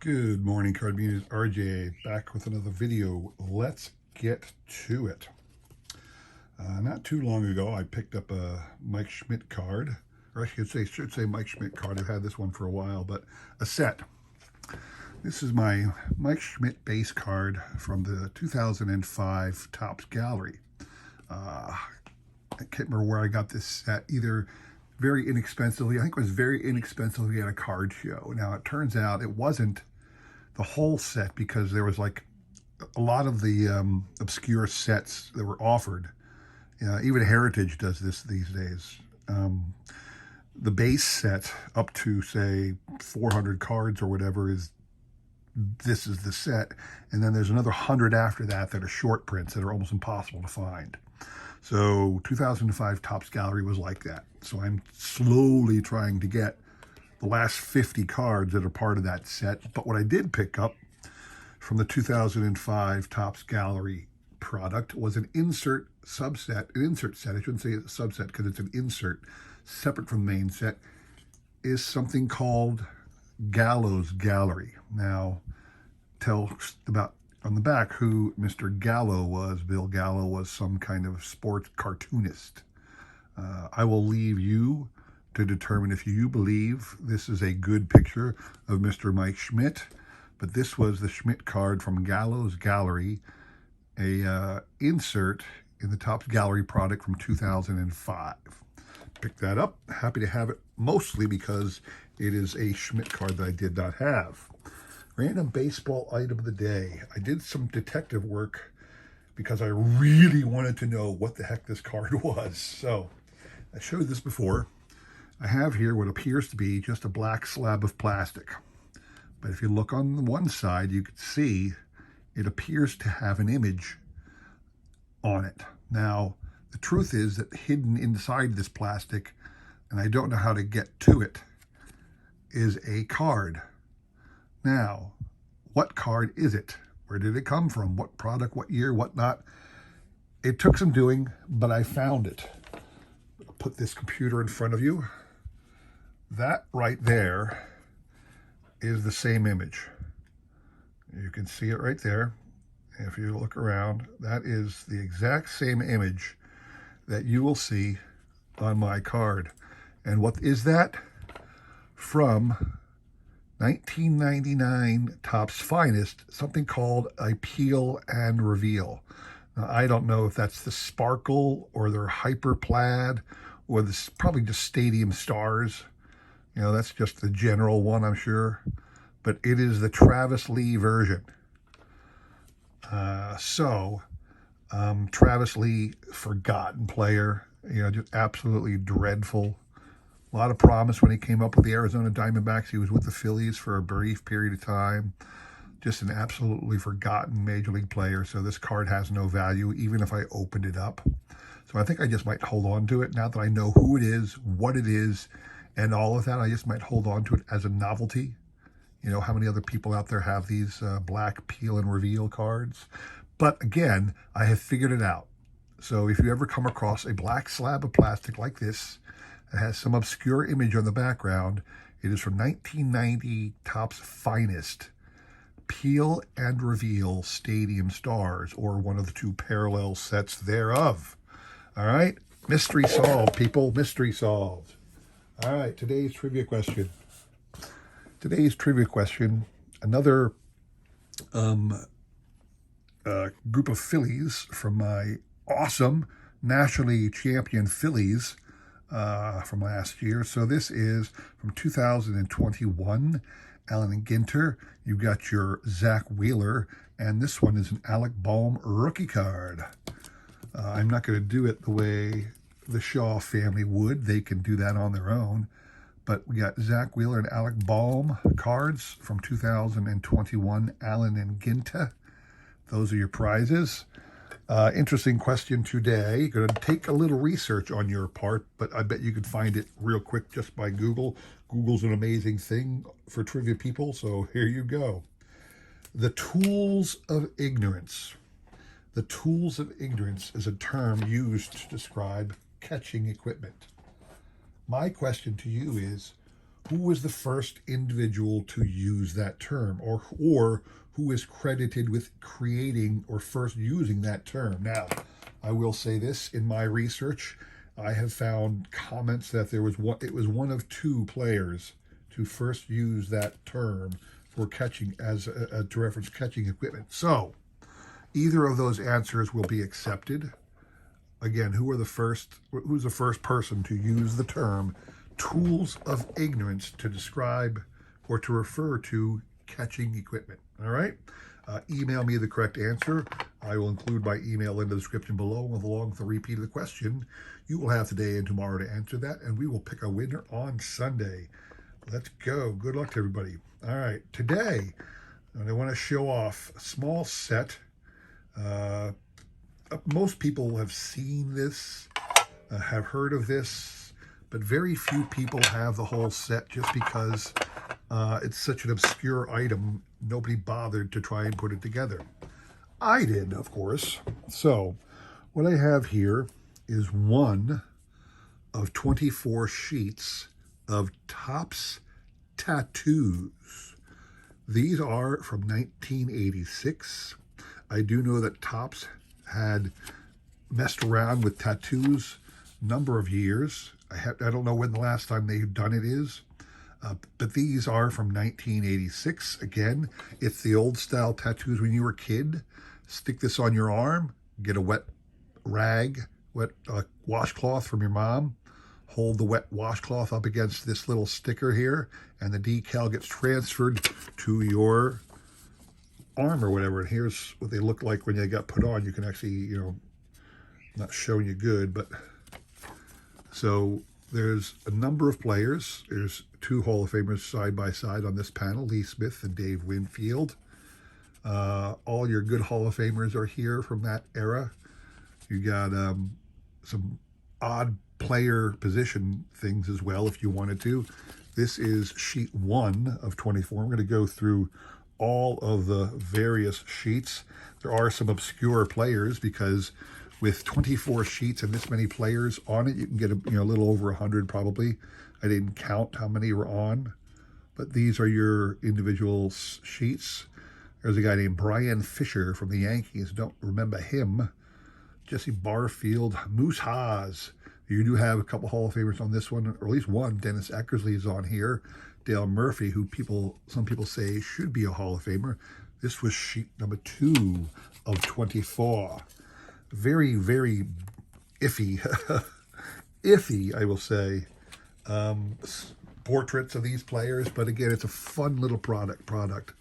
Good morning, Card Meetings. RJ back with another video. Let's get to it. Not too long ago, I picked up a Mike Schmidt card, or I should say Mike Schmidt card. I've had this one for a while, but a set. This is my Mike Schmidt base card from the 2005 Topps Gallery. I can't remember where I got this set, either very inexpensively. I think it was very inexpensively at a card show. Now, it turns out it wasn't the whole set because there was like a lot of the obscure sets that were offered. Even Heritage does this these days. The base set up to, say, 400 cards or whatever this is the set. And then there's another 100 after that that are short prints that are almost impossible to find. So 2005 Topps Gallery was like that. So I'm slowly trying to get the last 50 cards that are part of that set. But what I did pick up from the 2005 Topps Gallery product was an insert subset, an insert set. I shouldn't say it's a subset because it's an insert separate from the main set, is something called Gallo's Gallery. Now, tell about on the back who Mr. Gallo was. Bill Gallo was some kind of sports cartoonist. I will leave you to determine if you believe this is a good picture of Mr. Mike Schmidt, but this was the Schmidt card from Gallo's Gallery, a insert in the Topps Gallery product from 2005. Picked that up. Happy to have it, mostly because it is a Schmidt card that I did not have. Random baseball item of the day. I did some detective work because I really wanted to know what the heck this card was. So I showed this before. I have here what appears to be just a black slab of plastic. But if you look on the one side, you can see it appears to have an image on it. Now, the truth is that hidden inside this plastic, and I don't know how to get to it, is a card. Now, what card is it? Where did it come from? What product, what year, what not? It took some doing, but I found it. I'll put this computer in front of you. That right there is the same image. You can see it right there. If you look around, that is the exact same image that you will see on my card. And what is that? From 1999 Topps Finest, something called a Peel and Reveal. Now, I don't know if that's the Sparkle or their Hyper Plaid or this, probably just Stadium Stars. You know, that's just the general one, I'm sure. But it is the Travis Lee version. Travis Lee, forgotten player, you know, just absolutely dreadful. A lot of promise when he came up with the Arizona Diamondbacks. He was with the Phillies for a brief period of time. Just an absolutely forgotten major league player. So this card has no value, even if I opened it up. So I think I just might hold on to it now that I know who it is, what it is, and all of that. I just might hold on to it as a novelty. You know, how many other people out there have these black Peel and Reveal cards? But again, I have figured it out. So if you ever come across a black slab of plastic like this, that has some obscure image on the background, it is from 1990 Topps Finest, Peel and Reveal Stadium Stars, or one of the two parallel sets thereof. All right, mystery solved, people, mystery solved. All right, today's trivia question. Another group of Phillies from my awesome nationally champion Phillies from last year. So this is from 2021, Allen Ginter. You've got your Zach Wheeler, and this one is an Alec Bohm rookie card. I'm not going to do it the way the Shaw family would. They can do that on their own. But we got Zach Wheeler and Alec Bohm cards from 2021, Allen and Ginter. Those are your prizes. Interesting question today. Going to take a little research on your part, but I bet you could find it real quick just by Google. Google's an amazing thing for trivia people, so here you go. The tools of ignorance. The tools of ignorance is a term used to describe catching equipment. My question to you is, who was the first individual to use that term, or who is credited with creating or first using that term. Now, I will say this, in my research, I have found comments that it was one of two players to first use that term for catching to reference catching equipment. So either of those answers will be accepted. Again, who's the first person to use the term tools of ignorance to describe or to refer to catching equipment? All right. Email me the correct answer. I will include my email in the description below, along with a repeat of the question. You will have today and tomorrow to answer that, and we will pick a winner on Sunday. Let's go. Good luck to everybody. All right. Today, I want to show off a small set. Most people have seen this, have heard of this, but very few people have the whole set just because it's such an obscure item. Nobody bothered to try and put it together. I did, of course. So what I have here is one of 24 sheets of Topps tattoos. These are from 1986. I do know that Topps had messed around with tattoos a number of years. I don't know when the last time they've done it is. But these are from 1986. Again, it's the old style tattoos when you were a kid. Stick this on your arm, get a wet rag, washcloth from your mom, hold the wet washcloth up against this little sticker here, and the decal gets transferred to your arm or whatever. And here's what they look like when they got put on. You can actually, not showing you good, but so there's a number of players. There's two Hall of Famers side by side on this panel, Lee Smith and Dave Winfield. All your good Hall of Famers are here from that era. You got some odd player position things as well if you wanted to. This is sheet 1 of 24. I'm going to go through all of the various sheets. There are some obscure players because with 24 sheets and this many players on it, you can get a little over 100 probably. I didn't count how many were on, but these are your individual sheets. There's a guy named Brian Fisher from the Yankees. Don't remember him. Jesse Barfield, Moose Haas. You do have a couple Hall of Famers on this one, or at least one. Dennis Eckersley is on here. Dale Murphy, who some people say should be a Hall of Famer. This was sheet number 2 of 24. Very, very iffy, iffy, I will say, portraits of these players. But again, it's a fun little product.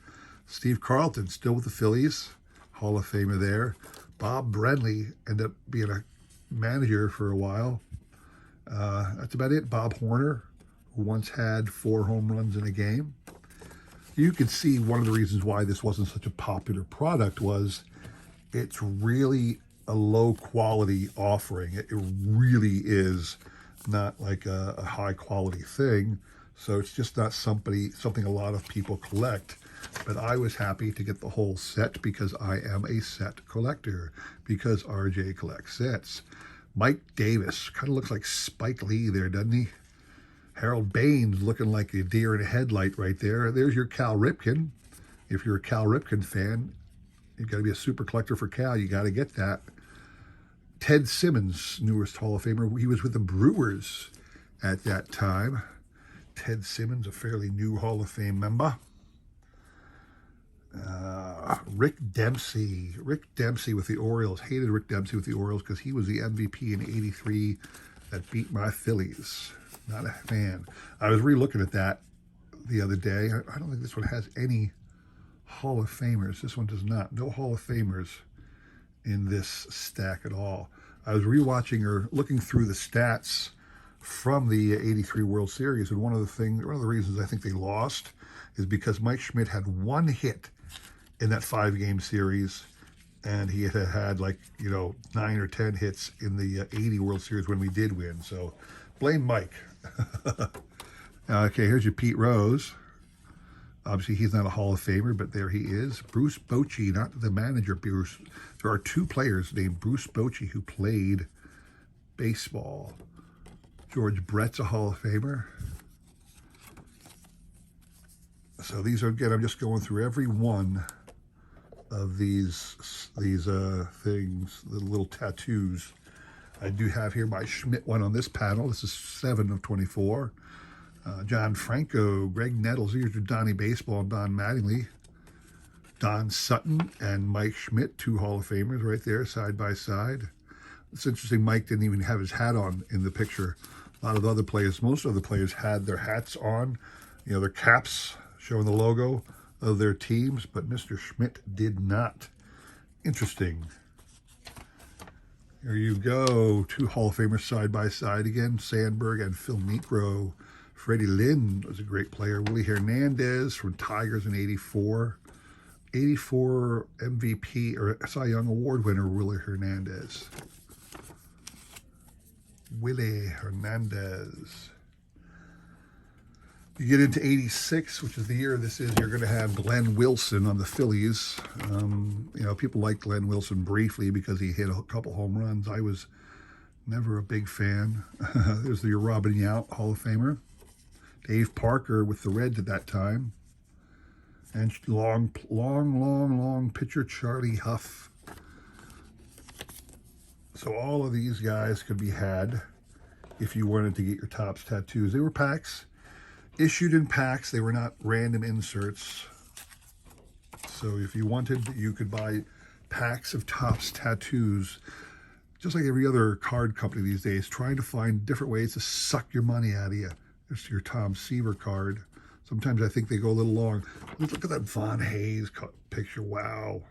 Steve Carlton, still with the Phillies, Hall of Famer there. Bob Brenly ended up being a manager for a while. That's about it. Bob Horner, who once had 4 home runs in a game. You can see one of the reasons why this wasn't such a popular product was it's really a low quality offering. It really is not like a high quality thing. So it's just not something a lot of people collect. But I was happy to get the whole set because I am a set collector, because RJ collects sets. Mike Davis, kind of looks like Spike Lee there, doesn't he? Harold Baines looking like a deer in a headlight right there. There's your Cal Ripken. If you're a Cal Ripken fan, you've got to be a super collector for Cal. You got to get that. Ted Simmons, newest Hall of Famer. He was with the Brewers at that time. Ted Simmons, a fairly new Hall of Fame member. Rick Dempsey. Rick Dempsey with the Orioles. Hated Rick Dempsey with the Orioles because he was the MVP in '83 that beat my Phillies. Not a fan. I was re-looking at that the other day. I don't think this one has any Hall of Famers. This one does not. No Hall of Famers in this stack at all. I was rewatching or looking through the stats from the '83 World Series, and one of the reasons I think they lost is because Mike Schmidt had 1 hit in that 5-game series, and he had 9 or 10 hits in the '80 World Series when we did win. So blame Mike. Okay, here's your Pete Rose. Obviously, he's not a Hall of Famer, but there he is. Bruce Bochy, not the manager, Bruce. There are 2 players named Bruce Bochy who played baseball. George Brett's a Hall of Famer. So these are, again, I'm just going through every one of these things, the little tattoos. I do have here my Schmidt one on this panel. This is 7 of 24. John Franco, Greg Nettles, here's your Donnie Baseball and Don Mattingly. Don Sutton and Mike Schmidt, 2 Hall of Famers right there, side by side. It's interesting, Mike didn't even have his hat on in the picture. A lot of other players, most of the players had their hats on, you know, their caps showing the logo of their teams, but Mr. Schmidt did not. Interesting. Here you go, 2 Hall of Famers side by side again, Sandberg and Phil Niekro. Freddie Lynn was a great player. Willie Hernandez from Tigers in 84. 84 MVP or Cy Young Award winner, Willie Hernandez. Willie Hernandez. You get into 86, which is the year this is, you're going to have Glenn Wilson on the Phillies. You know, people like Glenn Wilson briefly because he hit a couple home runs. I was never a big fan. There's the Robin Yount Hall of Famer. Dave Parker with the Reds at that time. And long pitcher Charlie Huff. So all of these guys could be had if you wanted to get your Topps tattoos. They were packs, issued in packs. They were not random inserts. So if you wanted, you could buy packs of Topps tattoos, just like every other card company these days, trying to find different ways to suck your money out of you. There's your Tom Seaver card. Sometimes I think they go a little long. Look at that Von Hayes picture. Wow.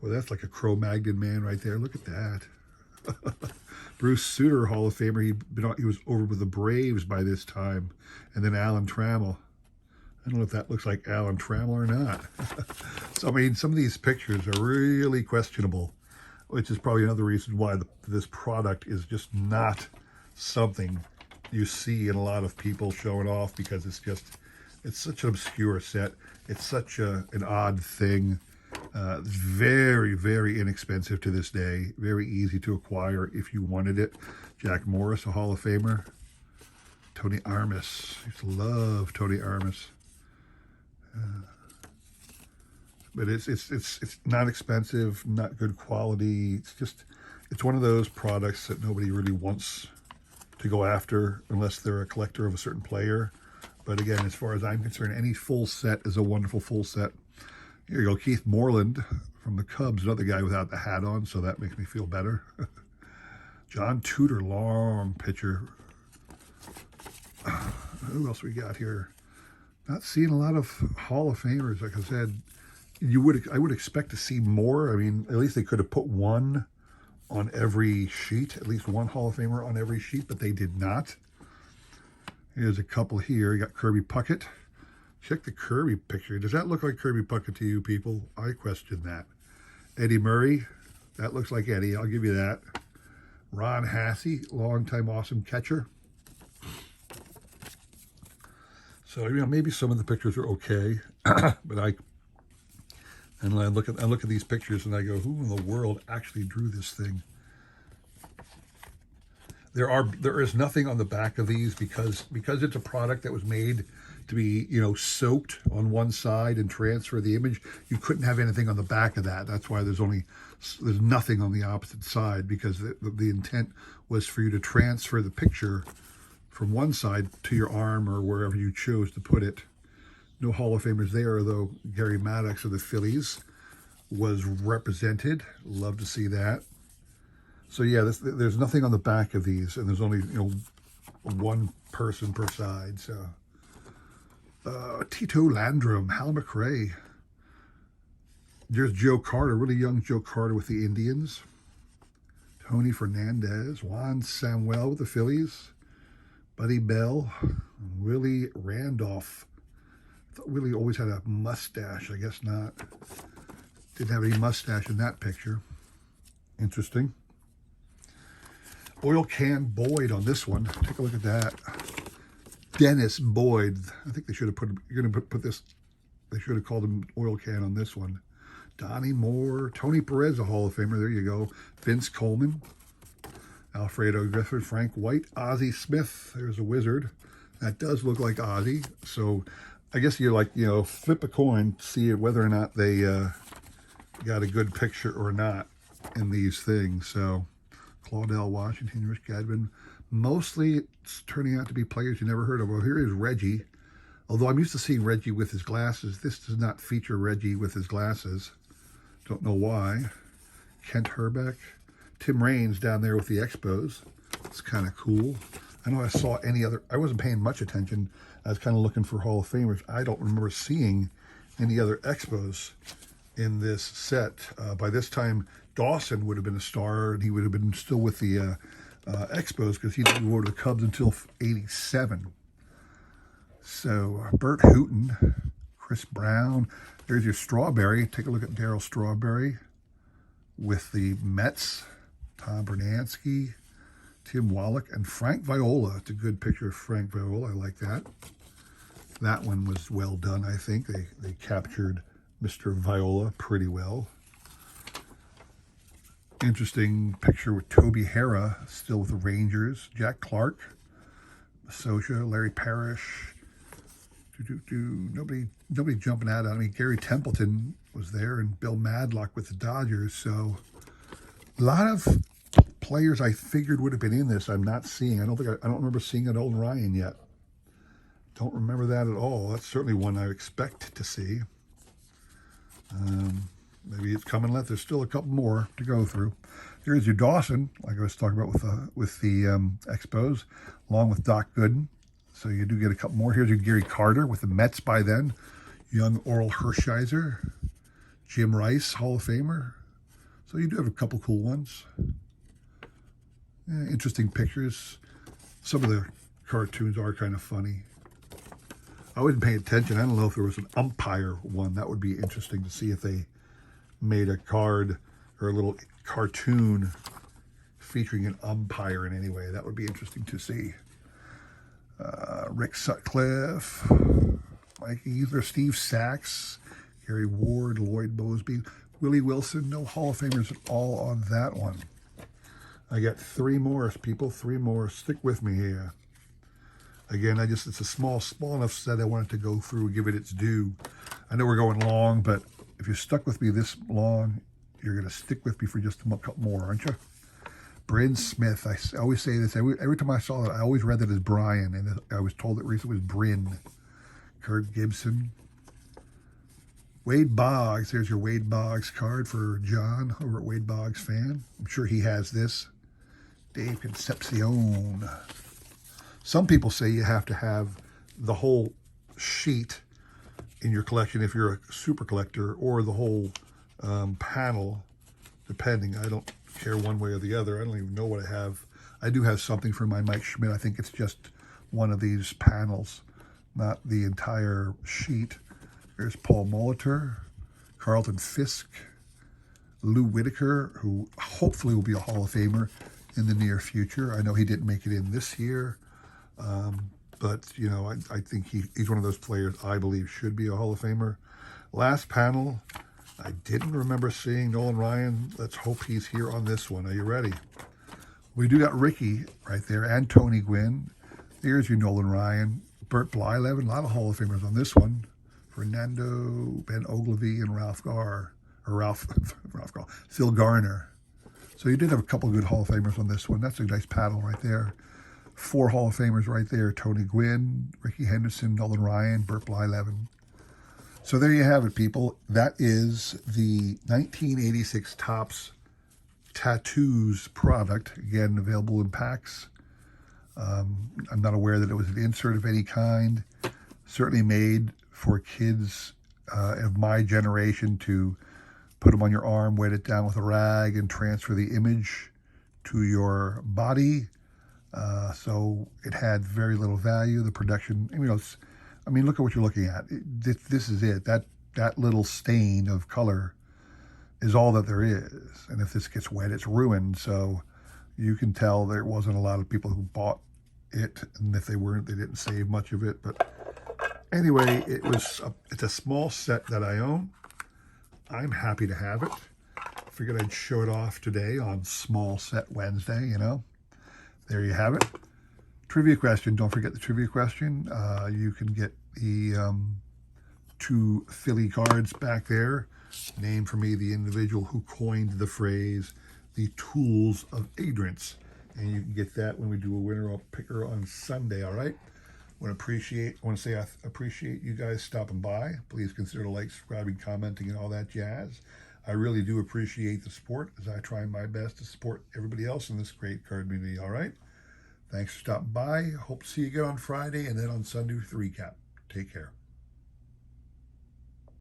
Boy, that's like a Cro-Magnon man right there. Look at that. Bruce Sutter, Hall of Famer. He was over with the Braves by this time. And then Alan Trammell. I don't know if that looks like Alan Trammell or not. So, I mean, some of these pictures are really questionable, which is probably another reason why this product is just not something you see in a lot of people showing off, because it's such an obscure set. It's such an odd thing. Very, very inexpensive to this day. Very easy to acquire if you wanted it. Jack Morris, a Hall of Famer. Tony Armas. I used to love Tony Armas. But it's not expensive, not good quality. It's one of those products that nobody really wants to go after unless they're a collector of a certain player. But again, as far as I'm concerned, any full set is a wonderful full set. Here you go, Keith Moreland from the Cubs, another guy without the hat on, so that makes me feel better. John Tudor, long pitcher. Who else we got here? Not seeing a lot of Hall of Famers. Like I said, I would expect to see more. I mean, at least they could have put one on every sheet, at least one Hall of Famer on every sheet, but they did not. Here's a couple here. You got Kirby Puckett. Check the Kirby picture. Does that look like Kirby Puckett to you people? I question that. Eddie Murray. That looks like Eddie. I'll give you that. Ron Hassey, longtime awesome catcher. So, you know, maybe some of the pictures are okay, but I look at these pictures and I go, who in the world actually drew this thing? There is nothing on the back of these because it's a product that was made to be, you know, soaked on one side and transfer the image. You couldn't have anything on the back of that. That's why there's nothing on the opposite side, because the intent was for you to transfer the picture from one side to your arm or wherever you chose to put it. No Hall of Famers there, though. Gary Maddox of the Phillies was represented. Love to see that. So yeah, there's nothing on the back of these, and there's only, you know, one person per side. So Tito Landrum, Hal McRae. There's Joe Carter, really young Joe Carter with the Indians. Tony Fernandez, Juan Samuel with the Phillies. Buddy Bell, Willie Randolph. I thought Willie always had a mustache. I guess not. Didn't have any mustache in that picture. Interesting. Oil Can Boyd on this one. Take a look at that. Dennis Boyd. I think they should have you're going to put this, they should have called him Oil Can on this one. Donnie Moore. Tony Perez, a Hall of Famer. There you go. Vince Coleman. Alfredo Griffin. Frank White. Ozzie Smith. There's a wizard. That does look like Ozzie. So I guess you like, flip a coin, see whether or not they got a good picture or not in these things. So Claudell Washington, Rich Gadwin, mostly it's turning out to be players you never heard of. Well, here is Reggie. Although I'm used to seeing Reggie with his glasses, this does not feature Reggie with his glasses. Don't know why. Kent Herbeck. Tim Raines down there with the Expos. It's kind of cool. I know I saw any other, I wasn't paying much attention. I was kind of looking for Hall of Famers. I don't remember seeing any other Expos in this set. By this time, Dawson would have been a star, and he would have been still with the Expos because he didn't go to the Cubs until '87. So Bert Hooton, Chris Brown. There's your Strawberry. Take a look at Darryl Strawberry with the Mets. Tom Bernansky, Tim Wallach, and Frank Viola. It's a good picture of Frank Viola. I like that. That one was well done, I think. They captured Mr. Viola pretty well. Interesting picture with Toby Harrah, still with the Rangers. Jack Clark, Socha, Larry Parrish. Nobody jumping out at me. Gary Templeton was there, and Bill Madlock with the Dodgers. So a lot of players I figured would have been in this I'm not seeing. I don't remember seeing an Nolan Ryan yet. Don't remember that at all. That's certainly one I expect to see. Maybe it's coming left. There's still a couple more to go through. Here's your Dawson, like I was talking about with the Expos, along with Doc Gooden. So you do get a couple more. Here's your Gary Carter with the Mets by then. Young Oral Hershiser. Jim Rice, Hall of Famer. So you do have a couple cool ones. Yeah, interesting pictures. Some of the cartoons are kind of funny. I wasn't paying attention. I don't know if there was an umpire one. That would be interesting to see if they made a card or a little cartoon featuring an umpire in any way. That would be interesting to see. Rick Sutcliffe, Mike Eathler, Steve Sachs, Gary Ward, Lloyd Mosby, Willie Wilson. No Hall of Famers at all on that one. I got three more, people. Three more. Stick with me here. Again, it's a small enough set I wanted to go through, give it its due. I know we're going long, but if you're stuck with me this long, you're going to stick with me for just a couple more, aren't you? Bryn Smith. I always say this. Every time I saw it, I always read it as Brian, and I was told that recently it was Bryn. Kurt Gibson. Wade Boggs. There's your Wade Boggs card for John over at Wade Boggs Fan. I'm sure he has this. Dave Concepcion. Some people say you have to have the whole sheet in your collection if you're a super collector, or the whole panel, depending. I don't care one way or the other. I don't even know what I have. I do have something for my Mike Schmidt. I think it's just one of these panels, not the entire sheet. There's Paul Molitor, Carlton Fisk, Lou Whitaker, who hopefully will be a Hall of Famer in the near future. I know he didn't make it in this year, but I think he's one of those players I believe should be a Hall of Famer. Last panel, I didn't remember seeing Nolan Ryan. Let's hope he's here on this one. Are you ready? We do got Ricky right there, and Tony Gwynn. There's your Nolan Ryan. Bert Blyleven, a lot of Hall of Famers on this one. Fernando, Ben Ogilvy, and Phil Garner. So you did have a couple of good Hall of Famers on this one. That's a nice panel right there. 4 Hall of Famers right there. Tony Gwynn, Ricky Henderson, Nolan Ryan, Bert Blyleven. So there you have it, people. That is the 1986 Topps Tattoos product. Again, available in packs. I'm not aware that it was an insert of any kind. Certainly made for kids of my generation to put them on your arm, wet it down with a rag, and transfer the image to your body. So it had very little value. The production, look at what you're looking at. This is it. That little stain of color is all that there is. And if this gets wet, it's ruined. So you can tell there wasn't a lot of people who bought it. And if they weren't, they didn't save much of it. But anyway, it's a small set that I own. I'm happy to have it. Figured I'd show it off today on Small Set Wednesday, There you have it. Trivia question. Don't forget the trivia question. You can get the 2 Philly cards back there, named for me the individual who coined the phrase, the tools of ignorance. And you can get that when we do a winner picker on Sunday, all right? I want to say I appreciate you guys stopping by. Please consider like, subscribing, commenting, and all that jazz. I really do appreciate the support as I try my best to support everybody else in this great card community, all right? Thanks for stopping by. Hope to see you again on Friday and then on Sunday with the recap. Take care.